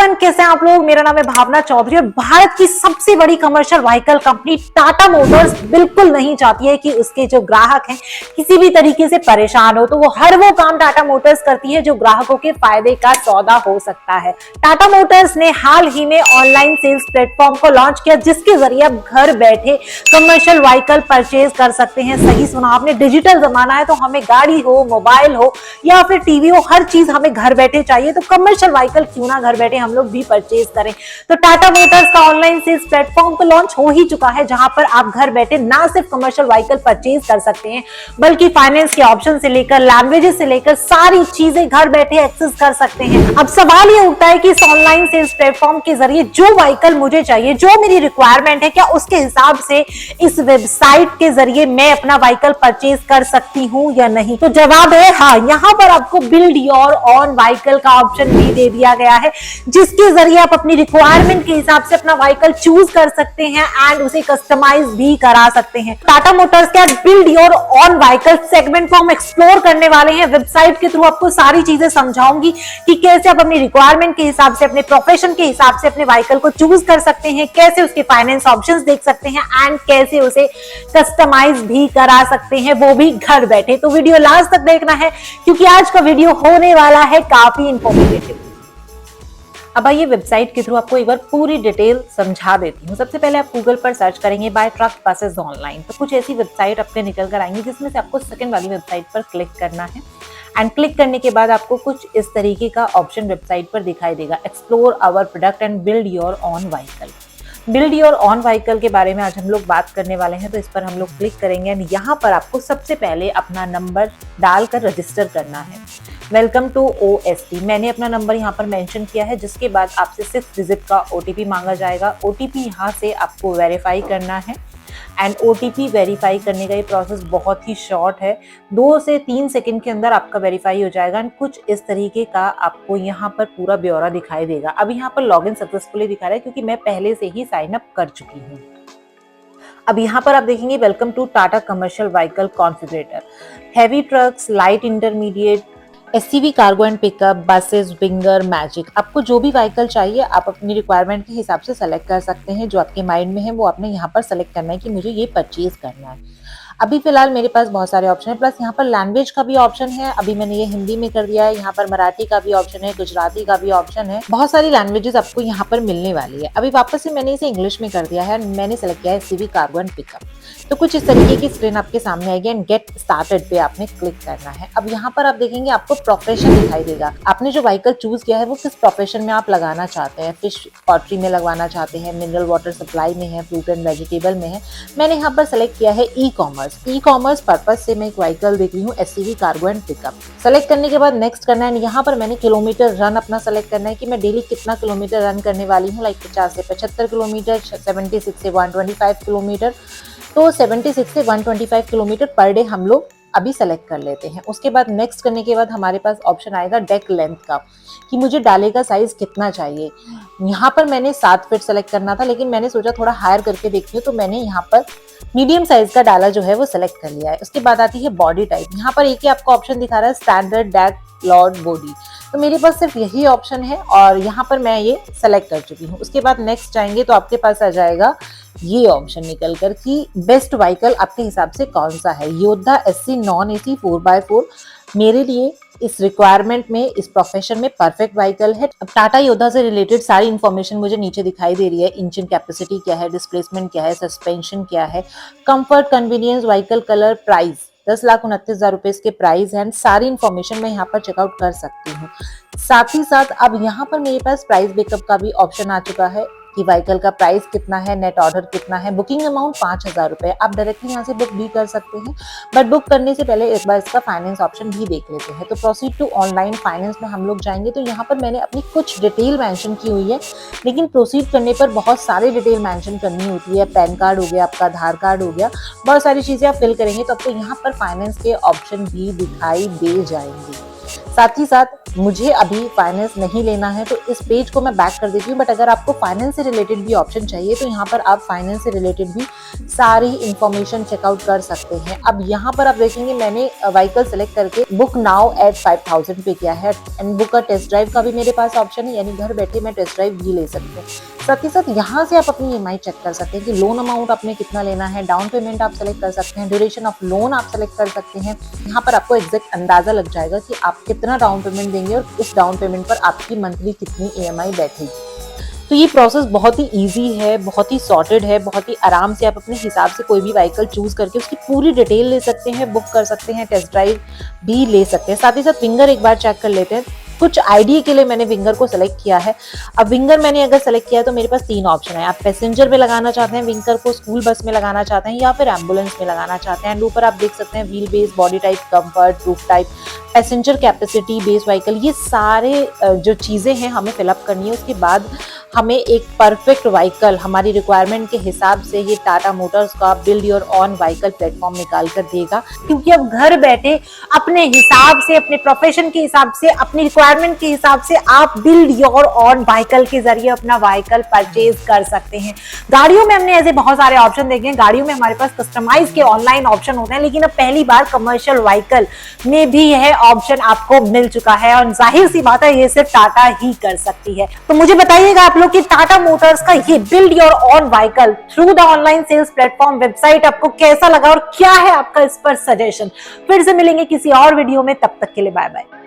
Friend, कैसे हैं आप लोग। मेरा नाम है भावना चौधरी और भारत की सबसे बड़ी commercial vehicle company Tata Motors बिल्कुल नहीं चाहती है कि उसके जो ग्राहक हैं किसी भी तरीके से परेशान हो। तो वो हर वो काम टाटा मोटर्स करती है जो ग्राहकों के फायदे का सौदा हो सकता है। टाटा मोटर्स ने हाल ही में ऑनलाइन सेल्स प्लेटफॉर्म को लॉन्च किया, जिसके जरिए आप घर बैठे कमर्शियल व्हीकल परचेज कर सकते हैं। सही सुना आपने, डिजिटल जमाना है तो हमें गाड़ी हो, मोबाइल हो या फिर टीवी हो, हर चीज हमें घर बैठे चाहिए। तो कमर्शियल व्हीकल क्यों ना घर बैठे हम लोग भी परचेज करें। तो टाटा मोटर्स का ऑनलाइन सेल्स प्लेटफॉर्म तो लॉन्च हो ही चुका है, जहां पर आप घर बैठे ना सिर्फ कमर्शियल व्हीकल परचेज कर सकते हैं, बल्कि फाइनेंस के ऑप्शन से लेकर लैंग्वेजेस से लेकर सारी चीजें घर बैठे एक्सेस कर सकते हैं। अब सवाल ये उठता है कि इस ऑनलाइन सेल्स प्लेटफॉर्म के जरिए जो व्हीकल मुझे चाहिए, जो मेरी रिक्वायरमेंट है, क्या उसके हिसाब से इस वेबसाइट के जरिए मैं अपना व्हीकल परचेज कर सकती हूँ या नहीं। तो जवाब है हाँ। यहाँ पर आपको बिल्ड योर ऑन व्हीकल का ऑप्शन भी दे दिया गया है, जिसके जरिए आप अपनी रिक्वायरमेंट के हिसाब से अपना व्हीकल चूज कर सकते हैं एंड उसे कस्टमाइज भी करा सकते हैं। टाटा मोटर्स के build your own vehicle segment को हम एक्सप्लोर करने वाले हैं। वेबसाइट के थ्रू आपको सारी चीजें समझाऊंगी कि कैसे आप अपनी रिक्वायरमेंट के हिसाब से, अपने प्रोफेशन के हिसाब से अपने व्हीकल को चूज कर सकते हैं, कैसे उसके फाइनेंस ऑप्शंस देख सकते हैं एंड कैसे उसे कस्टमाइज भी करा सकते हैं, वो भी घर बैठे। तो वीडियो लास्ट तक देखना है क्योंकि आज का वीडियो होने वाला है काफी इंफॉर्मेटिव। अब आइए वेबसाइट के थ्रू आपको एक बार पूरी डिटेल समझा देती हूँ। सबसे पहले आप गूगल पर सर्च करेंगे बाय ट्रक बसेस ऑनलाइन, तो कुछ ऐसी वेबसाइट आपके निकल कर आएंगी, जिसमें से आपको सेकंड वाली वेबसाइट पर क्लिक करना है एंड क्लिक करने के बाद आपको कुछ इस तरीके का ऑप्शन वेबसाइट पर दिखाई देगा, explore our product and build your own vehicle. Build your own vehicle के बारे में आज हम लोग बात करने वाले हैं, तो इस पर हम लोग क्लिक करेंगे एंड यहाँ पर आपको सबसे पहले अपना नंबर डालकर रजिस्टर करना है। वेलकम टू OST, मैंने अपना नंबर यहाँ पर मेंशन किया है, जिसके बाद आपसे 6 डिजिट का OTP मांगा जाएगा। OTP यहाँ से आपको वेरीफाई करना है एंड OTP वेरीफाई करने का ये प्रोसेस बहुत ही शॉर्ट है, 2 से 3 सेकंड के अंदर आपका वेरीफाई हो जाएगा एंड कुछ इस तरीके का आपको यहाँ पर पूरा ब्यौरा दिखाई देगा। अब यहाँ पर लॉगिन सक्सेसफुली दिखा रहा है क्योंकि मैं पहले से ही साइन अप कर चुकी हूँ। अब यहाँ पर आप देखेंगे welcome to Tata commercial vehicle configurator, heavy trucks, light intermediate, SCV cargo and pickup, buses, Winger, Magic. आपको जो भी व्हीकल चाहिए आप अपनी रिक्वायरमेंट के हिसाब से सेलेक्ट कर सकते हैं। जो आपके माइंड में है वो आपने यहाँ पर सेलेक्ट करना है कि मुझे ये परचेज करना है। अभी फिलहाल मेरे पास बहुत सारे ऑप्शन है, प्लस यहाँ पर लैंग्वेज का भी ऑप्शन है। अभी मैंने ये हिंदी में कर दिया है, यहाँ पर मराठी का भी ऑप्शन है, गुजराती का भी ऑप्शन है, बहुत सारी लैंग्वेजेस आपको यहाँ पर मिलने वाली है। अभी वापस से मैंने इसे इंग्लिश में कर दिया है, मैंने सेलेक्ट किया है SCV कार्गो एंड पिकअप। तो कुछ इस तरीके की स्क्रीन आपके सामने आएगी एंड गेट स्टार्टेड पे आपने क्लिक करना है। अब यहाँ पर आप देखेंगे आपको प्रोफेशन दिखाई देगा, आपने जो व्हीकल चूज किया है वो किस प्रोफेशन में आप लगाना चाहते हैं। फिश पॉल्ट्री में लगवाना चाहते हैं, मिनरल वाटर सप्लाई में है, फ्रूट एंड वेजिटेबल में है। मैंने यहाँ पर सेलेक्ट किया है ई-कॉमर्स पर्पज से मैं एक व्हीकल देख रही हूँ SCV cargo and pickup. Select करने के बाद नेक्स्ट करना है। यहाँ पर मैंने किलोमीटर रन अपना सेलेक्ट करना है कि मैं डेली कितना किलोमीटर रन करने वाली हूँ, लाइक 50 से 75 किलोमीटर, 76 से 125 किलोमीटर। तो 76 से 125 किलोमीटर पर डे हम लोग अभी सेलेक्ट कर लेते हैं। उसके बाद नेक्स्ट करने के बाद हमारे पास ऑप्शन आएगा डेक लेंथ का, कि मुझे डाले का साइज कितना चाहिए। यहाँ पर मैंने 7 फीट सेलेक्ट करना था, लेकिन मैंने सोचा थोड़ा हायर करके देखती हूँ, तो मैंने यहाँ पर मीडियम साइज का डाला जो है वो सेलेक्ट कर लिया है। उसके बाद आती है बॉडी टाइप। यहाँ पर एक ही आपको ऑप्शन दिखा रहा है स्टैंडर्ड, डेक, लॉर्ड, बॉडी। तो मेरे पास सिर्फ यही ऑप्शन है और यहाँ पर मैं ये सेलेक्ट कर चुकी हूँ। उसके बाद नेक्स्ट जाएंगे तो आपके पास आ जाएगा ये ऑप्शन निकल कर कि बेस्ट व्हीकल आपके हिसाब से कौन सा है। योद्धा SC नॉन AC 4x4 मेरे लिए इस रिक्वायरमेंट में, इस प्रोफेशन में परफेक्ट व्हीकल है। अब टाटा योद्धा से रिलेटेड सारी इंफॉर्मेशन मुझे नीचे दिखाई दे रही है। इंजन कैपेसिटी क्या है, डिस्प्लेसमेंट क्या है, सस्पेंशन क्या है, comfort, convenience, vehicle colour, price 10,29,000 रुपए के प्राइस है। सारी इंफॉर्मेशन मैं यहाँ पर चेकआउट कर सकती हूँ। साथ ही साथ अब यहाँ पर मेरे पास प्राइस बैकअप का भी ऑप्शन आ चुका है कि व्हीकल का प्राइस कितना है, नेट ऑर्डर कितना है, बुकिंग अमाउंट 5,000 रुपए। आप डायरेक्टली यहाँ से बुक भी कर सकते हैं, बट बुक करने से पहले एक बार इसका फाइनेंस ऑप्शन भी देख लेते हैं। तो प्रोसीड टू ऑनलाइन फाइनेंस में हम लोग जाएंगे, तो यहाँ पर मैंने अपनी कुछ डिटेल मेंशन की हुई है, लेकिन प्रोसीड करने पर बहुत सारी डिटेल मेंशन करनी होती है। पैन कार्ड हो गया, आपका आधार कार्ड हो गया, बहुत सारी चीजें आप फिल करेंगे तो आपको यहाँ पर फाइनेंस के ऑप्शन भी दिखाई दे जाएंगे। साथ ही साथ मुझे अभी फाइनेंस नहीं लेना है तो इस पेज को मैं बैक कर देती हूँ, बट अगर आपको फाइनेंस से रिलेटेड भी ऑप्शन चाहिए तो यहाँ पर आप फाइनेंस से रिलेटेड भी सारी इंफॉर्मेशन चेकआउट कर सकते हैं। अब यहाँ पर आप देखेंगे मैंने व्हीकल सेलेक्ट करके बुक नाउ एट 5000 पे किया है एंड बुक का टेस्ट ड्राइव का भी मेरे पास ऑप्शन है, यानी घर बैठे मैं टेस्ट ड्राइव भी ले सकती हूँ। साथ ही साथ यहाँ से आप अपनी ईएमआई चेक कर सकते हैं कि लोन अमाउंट आपने कितना लेना है, डाउन पेमेंट आप सेलेक्ट कर सकते हैं, ड्यूरेशन ऑफ लोन आप सेलेक्ट कर सकते हैं। यहाँ पर आपको एग्जैक्ट अंदाजा लग जाएगा कि आप कितना डाउन पेमेंट देंगे और उस डाउन पेमेंट पर आपकी मंथली कितनी ईएमआई बैठेगी। तो ये प्रोसेस बहुत ही इजी है, बहुत ही सॉर्टेड है, बहुत ही आराम से आप अपने हिसाब से कोई भी व्हीकल चूज करके उसकी पूरी डिटेल ले सकते हैं, बुक कर सकते हैं, टेस्ट ड्राइव भी ले सकते हैं। साथ ही साथ विंगर एक बार चेक कर लेते हैं। कुछ आइडिया के लिए मैंने विंगर को सेलेक्ट किया है। अब विंगर मैंने अगर सेलेक्ट किया है तो मेरे पास 3 ऑप्शन है। आप पैसेंजर में लगाना चाहते हैं विंगर को, स्कूल बस में लगाना चाहते हैं या फिर एम्बुलेंस में लगाना चाहते हैं। एंड ऊपर आप देख सकते हैं wheel base, body type, comfort, roof type, passenger capacity, base vehicle, ये सारे जो चीज़ें हैं हमें फिलअप करनी है। उसके बाद हमें एक परफेक्ट व्हीकल हमारी रिक्वायरमेंट के हिसाब से ये टाटा मोटर्स का build your own vehicle platform निकाल कर देगा। क्योंकि अब घर बैठे अपने हिसाब से, अपने प्रोफेशन के हिसाब से, अपनी रिक्वायरमेंट के हिसाब से आप बिल्ड योर ऑन व्हीकल के जरिए अपना व्हीकल परचेज कर सकते हैं। गाड़ियों में हमने ऐसे बहुत सारे ऑप्शन देखे हैं। गाड़ियों में हमारे पास कस्टमाइज के ऑनलाइन ऑप्शन होते हैं, लेकिन अब पहली बार कमर्शियल व्हीकल में भी यह ऑप्शन आपको मिल चुका है और जाहिर सी बात है ये सिर्फ टाटा ही कर सकती है। तो मुझे बताइएगा आप लोग कि टाटा मोटर्स का ये build your own vehicle through the online sales platform website आपको कैसा लगा और क्या है आपका इस पर सजेशन। फिर से मिलेंगे किसी और वीडियो में, तब तक के लिए बाय बाय।